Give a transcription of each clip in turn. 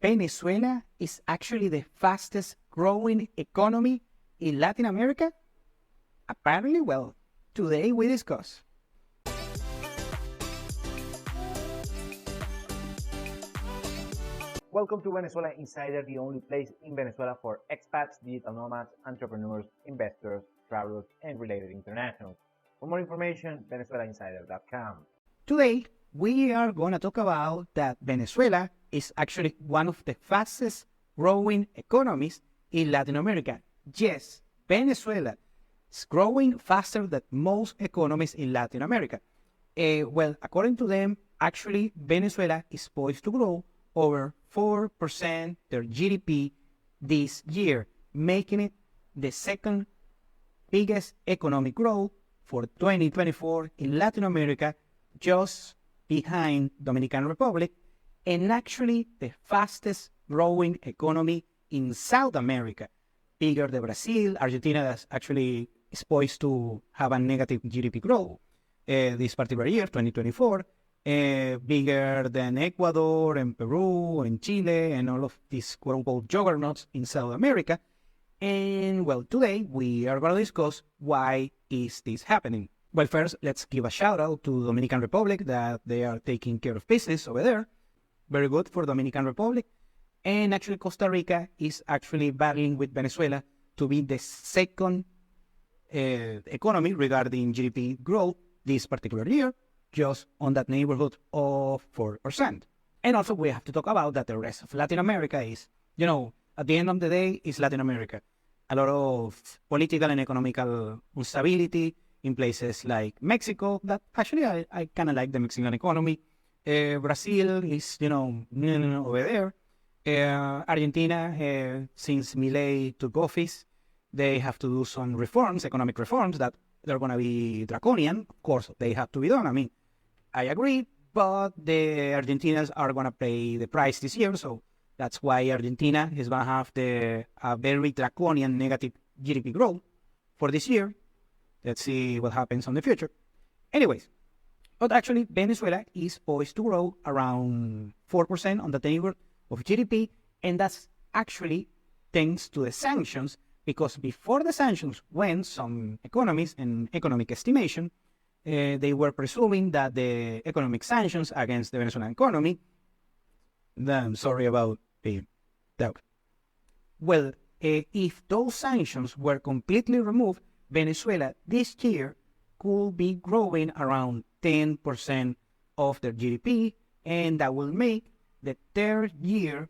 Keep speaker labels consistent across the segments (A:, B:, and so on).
A: Venezuela is actually the fastest growing economy in Latin America? Apparently, well, today we discuss.
B: Welcome to Venezuela Insider, the only place in Venezuela for expats, digital nomads, entrepreneurs, investors, travelers, and related internationals. For more information, venezuelainsider.com.
A: Today, we are going to talk about that Venezuela is actually one of the fastest growing economies in Latin America. Yes, Venezuela is growing faster than most economies in Latin America. Well, according to them, actually, Venezuela is poised to grow over 4% their GDP this year, making it the second biggest economic growth for 2024 in Latin America, just behind Dominican Republic, and actually the fastest growing economy in South America, bigger than Brazil. Argentina is actually is poised to have a negative GDP growth this particular year, 2024, bigger than Ecuador and Peru and Chile and all of these quote-unquote juggernauts in South America. And well, today we are going to discuss why is this happening. Well, first, let's give a shout out to Dominican Republic that they are taking care of business over there. Very good for Dominican Republic. And actually Costa Rica is actually battling with Venezuela to be the second economy regarding GDP growth this particular year, just on that neighborhood of 4%. And also we have to talk about that the rest of Latin America is, at the end of the day, is Latin America. A lot of political and economical instability in places like Mexico, that actually I kind of like the Mexican economy. Brazil is, over there. Argentina, since Milei took office, they have to do some reforms, economic reforms, that they're going to be draconian. Of course, they have to be done. I mean, I agree, but the Argentinians are going to pay the price this year. So that's why Argentina is going to have a very draconian negative GDP growth for this year. Let's see what happens in the future. Anyways, but actually, Venezuela is poised to grow around 4% on the neighborhood of GDP, and that's actually thanks to the sanctions, because before the sanctions, when some economists and economic estimation, they were presuming that the economic sanctions against the Venezuelan economy, I'm sorry about the doubt. Well, if those sanctions were completely removed, Venezuela this year could be growing around 10% of their GDP, and that will make the third year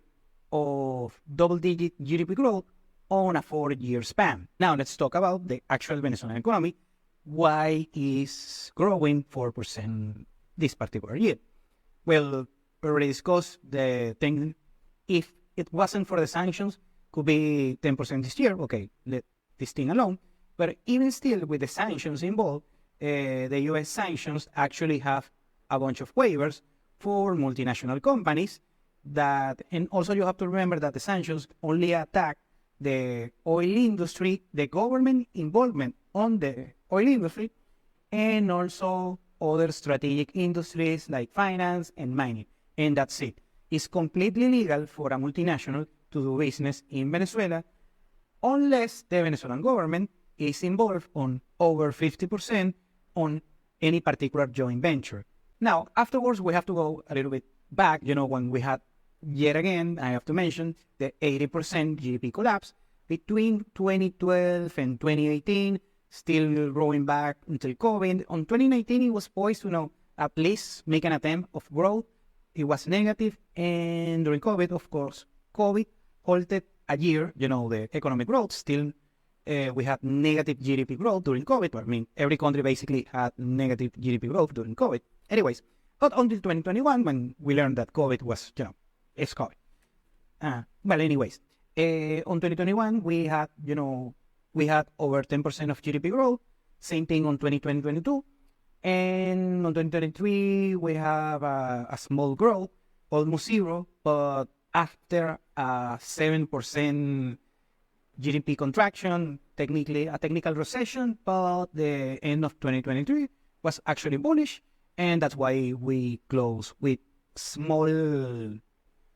A: of double-digit GDP growth on a 4-year span. Now let's talk about the actual Venezuelan economy. Why is growing 4% this particular year? Well, we already discussed the thing. If it wasn't for the sanctions, could be 10% this year. Okay, let this thing alone. But even still, with the sanctions involved, the U.S. sanctions actually have a bunch of waivers for multinational companies that, and also you have to remember that the sanctions only attack the oil industry, the government involvement on the oil industry, and also other strategic industries like finance and mining. And that's it. It's completely legal for a multinational to do business in Venezuela unless the Venezuelan government is involved on over 50% on any particular joint venture. Now, afterwards, we have to go a little bit back, when we had, yet again, I have to mention, the 80% GDP collapse between 2012 and 2018, still growing back until COVID. On 2019, it was poised to, at least make an attempt of growth. It was negative, and during COVID, of course, COVID halted a year, the economic growth. Still, we had negative GDP growth during COVID. I mean, every country basically had negative GDP growth during COVID. Anyways, but until 2021, when we learned that COVID was, it's COVID. Well, anyways, on 2021, we had over 10% of GDP growth. Same thing on 2022. And on 2023, we have a small growth, almost zero, but after a 7% GDP contraction, technically a technical recession, but the end of 2023 was actually bullish, and that's why we close with small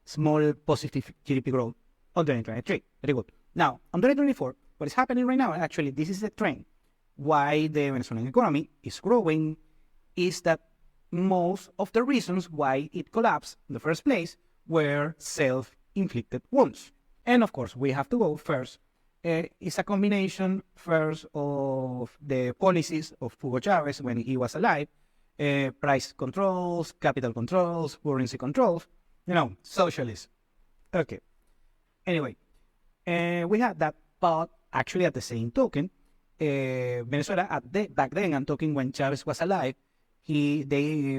A: small positive GDP growth on 2023. Very good. Now, on 2024, what is happening right now, actually, this is the trend. Why the Venezuelan economy is growing is that most of the reasons why it collapsed in the first place were self-inflicted wounds. And of course, we have to go first. It's a combination first of the policies of Hugo Chavez when he was alive, price controls, capital controls, currency controls, socialism. Okay. Anyway, we had that, but actually at the same token, Venezuela back then, I'm talking when Chavez was alive, the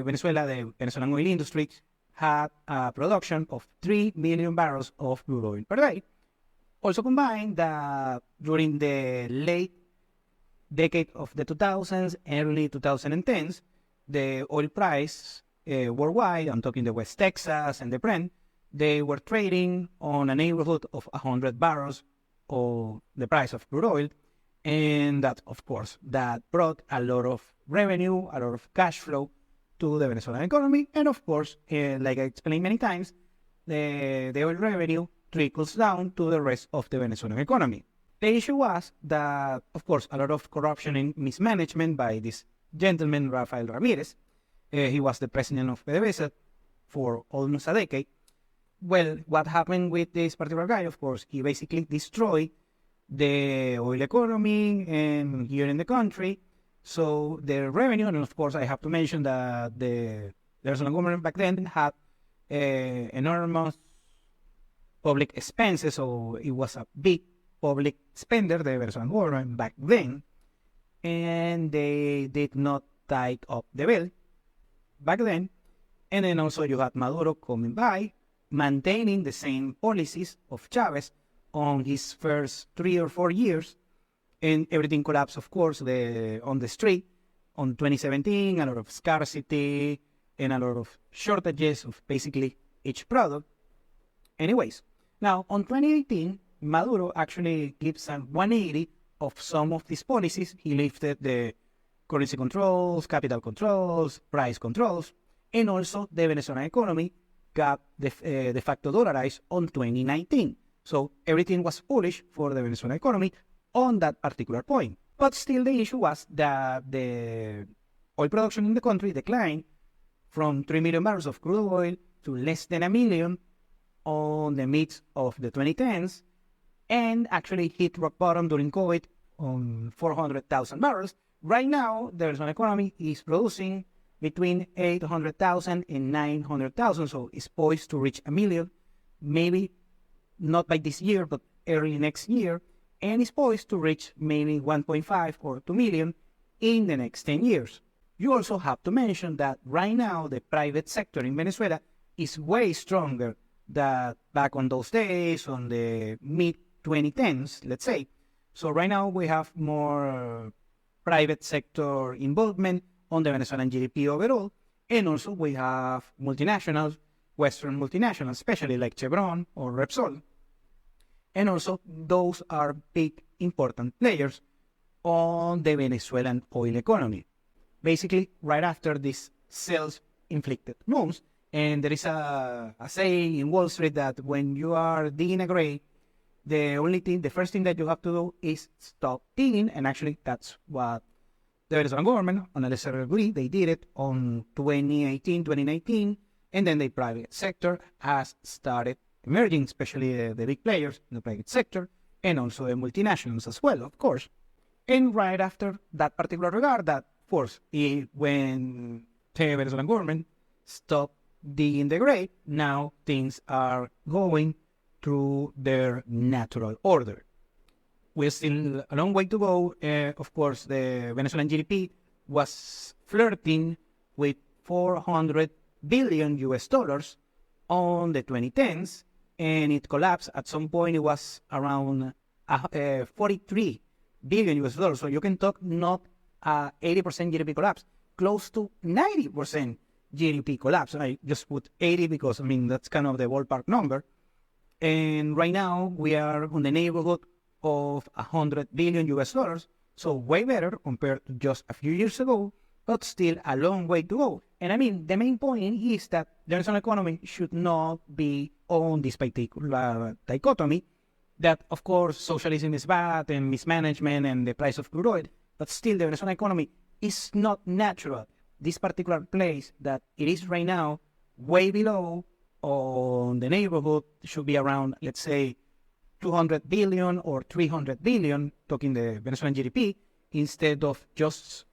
A: Venezuelan oil industry had a production of 3 million barrels of crude oil per day. Also combined that during the late decade of the 2000s, early 2010s, the oil price worldwide, I'm talking the West Texas and the Brent, they were trading on a neighborhood of 100 barrels of the price of crude oil. And that, of course, that brought a lot of revenue, a lot of cash flow to the Venezuelan economy. And of course, like I explained many times, the oil revenue trickles down to the rest of the Venezuelan economy. The issue was that, of course, a lot of corruption and mismanagement by this gentleman, Rafael Ramirez. He was the president of PDVSA for almost a decade. Well, what happened with this particular guy, of course, he basically destroyed the oil economy and here in the country. So the revenue, and of course I have to mention that the Venezuelan government back then had enormous public expenses, so it was a big public spender, the Venezuelan government back then, and they did not tie up the bill back then. And then also you had Maduro coming by, maintaining the same policies of Chavez on his first 3 or 4 years, and everything collapsed, of course, on the street. On 2017, a lot of scarcity and a lot of shortages of basically each product. Anyways, now on 2018, Maduro actually gives a 180 of some of these policies. He lifted the currency controls, capital controls, price controls, and also the Venezuelan economy got de facto dollarized on 2019. So everything was bullish for the Venezuelan economy on that particular point. But still the issue was that the oil production in the country declined from 3 million barrels of crude oil to less than 1 million on the mid of the 2010s, and actually hit rock bottom during COVID on 400,000 barrels. Right now, the Venezuelan economy is producing between 800,000 and 900,000, so it's poised to reach 1 million, maybe not by this year, but early next year, and is poised to reach maybe 1.5 or 2 million in the next 10 years. You also have to mention that right now the private sector in Venezuela is way stronger than back on those days, on the mid-2010s, let's say. So right now we have more private sector involvement on the Venezuelan GDP overall, and also we have multinationals, Western multinationals, especially like Chevron or Repsol. And also those are big important players on the Venezuelan oil economy. Basically, right after these self-inflicted wounds, and there is a saying in Wall Street that when you are digging a grave, the first thing that you have to do is stop digging, and actually that's what the Venezuelan government, on a lesser degree, they did it on 2018, 2019, and then the private sector has started emerging, especially the big players in the private sector, and also the multinationals as well, of course. And right after that particular regard, that, of course, when the Venezuelan government stopped digging the grave, now things are going through their natural order. We're still a long way to go. Of course, the Venezuelan GDP was flirting with 400 billion US dollars on the 2010s, and it collapsed. At some point, it was around 43 billion US dollars. So you can talk not 80% GDP collapse, close to 90% GDP collapse. I just put 80 because, I mean, that's kind of the ballpark number. And right now, we are on the neighborhood of 100 billion US dollars. So way better compared to just a few years ago, but still a long way to go. And I mean, the main point is that the Venezuelan economy should not be on this particular dichotomy that, of course, socialism is bad and mismanagement and the price of crude oil, but still the Venezuelan economy is not natural. This particular place that it is right now, way below, on the neighborhood, should be around, let's say, 200 billion or 300 billion, talking the Venezuelan GDP, instead of just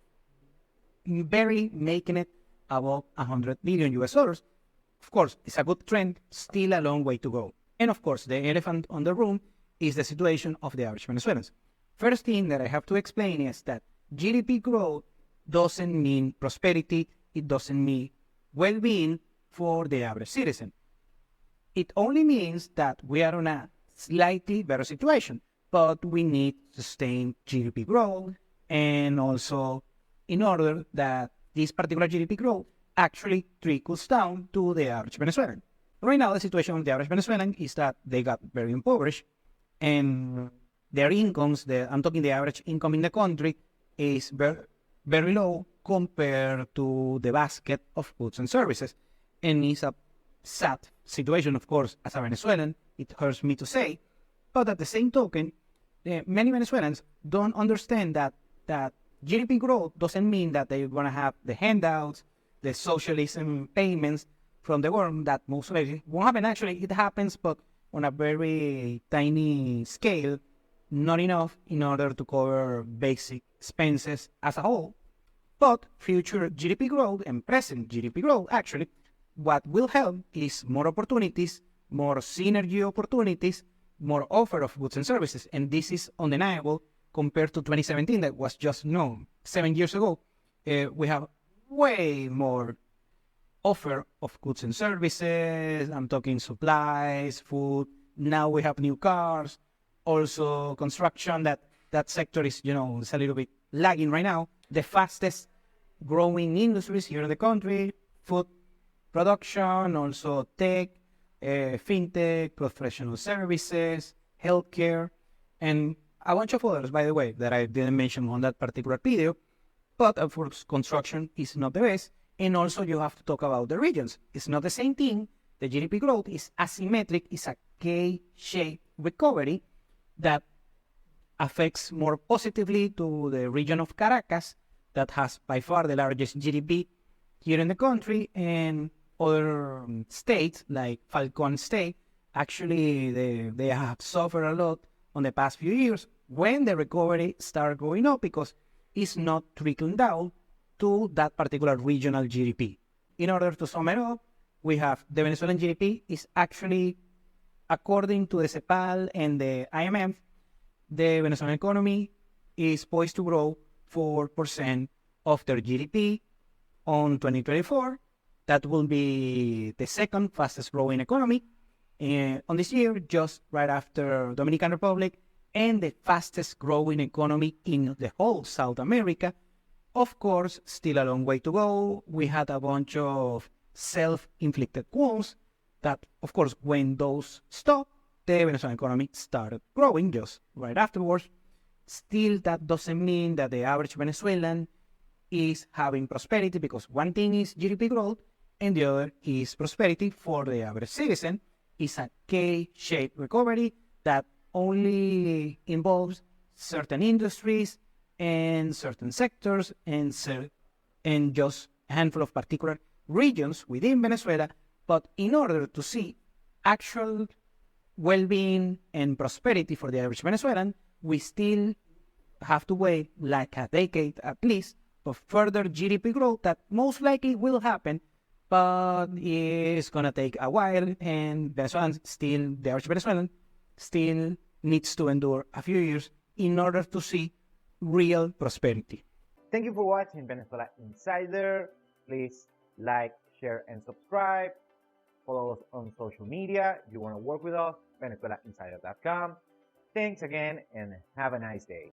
A: barely making it above 100 billion US dollars. Of course, it's a good trend, still a long way to go. And of course, the elephant on the room is the situation of the average Venezuelans. First thing that I have to explain is that GDP growth doesn't mean prosperity, it doesn't mean well-being for the average citizen. It only means that we are in a slightly better situation, but we need sustained GDP growth, and also in order that this particular GDP growth actually trickles down to the average Venezuelan. Right now, the situation of the average Venezuelan is that they got very impoverished, and their incomes, I'm talking the average income in the country, is very low compared to the basket of goods and services. And it's a sad situation, of course, as a Venezuelan, it hurts me to say, but at the same token, many Venezuelans don't understand that GDP growth doesn't mean that they're going to have the handouts, the socialism payments from the government that most likely won't happen. Actually, it happens, but on a very tiny scale, not enough in order to cover basic expenses as a whole. But future GDP growth and present GDP growth, actually, what will help is more opportunities, more synergy opportunities, more offer of goods and services. And this is undeniable compared to 2017, that was just 7 years ago. We have way more offer of goods and services. I'm talking supplies, food. Now we have new cars, also construction. That sector is, it's a little bit lagging right now. The fastest growing industries here in the country, food production, also tech, fintech, professional services, healthcare, and a bunch of others, by the way, that I didn't mention on that particular video. But of course, construction is not the best. And also you have to talk about the regions. It's not the same thing. The GDP growth is asymmetric. It's a K-shaped recovery that affects more positively to the region of Caracas, that has by far the largest GDP here in the country, and other states like Falcon State. Actually, they have suffered a lot on the past few years when the recovery started going up, because it's not trickling down to that particular regional GDP. In order to sum it up, we have the Venezuelan GDP is actually, according to the CEPAL and the IMF, the Venezuelan economy is poised to grow 4% of their GDP on 2024. That will be the second fastest growing economy on this year, just right after Dominican Republic, and the fastest growing economy in the whole South America. Of course, still a long way to go. We had a bunch of self-inflicted wounds that, of course, when those stopped, the Venezuelan economy started growing just right afterwards. Still, that doesn't mean that the average Venezuelan is having prosperity, because one thing is GDP growth and the other is prosperity for the average citizen. It's a K-shaped recovery that only involves certain industries and certain sectors and just a handful of particular regions within Venezuela. But in order to see actual well-being and prosperity for the average Venezuelan, we still have to wait like a decade at least for further GDP growth that most likely will happen, but it's going to take a while, and Venezuelans still, the average Venezuelan still needs to endure a few years in order to see real prosperity.
B: Thank you for watching Venezuela Insider. Please like, share, and subscribe. Follow us on social media. If you want to work with us, VenezuelaInsider.com. Thanks again, and have a nice day.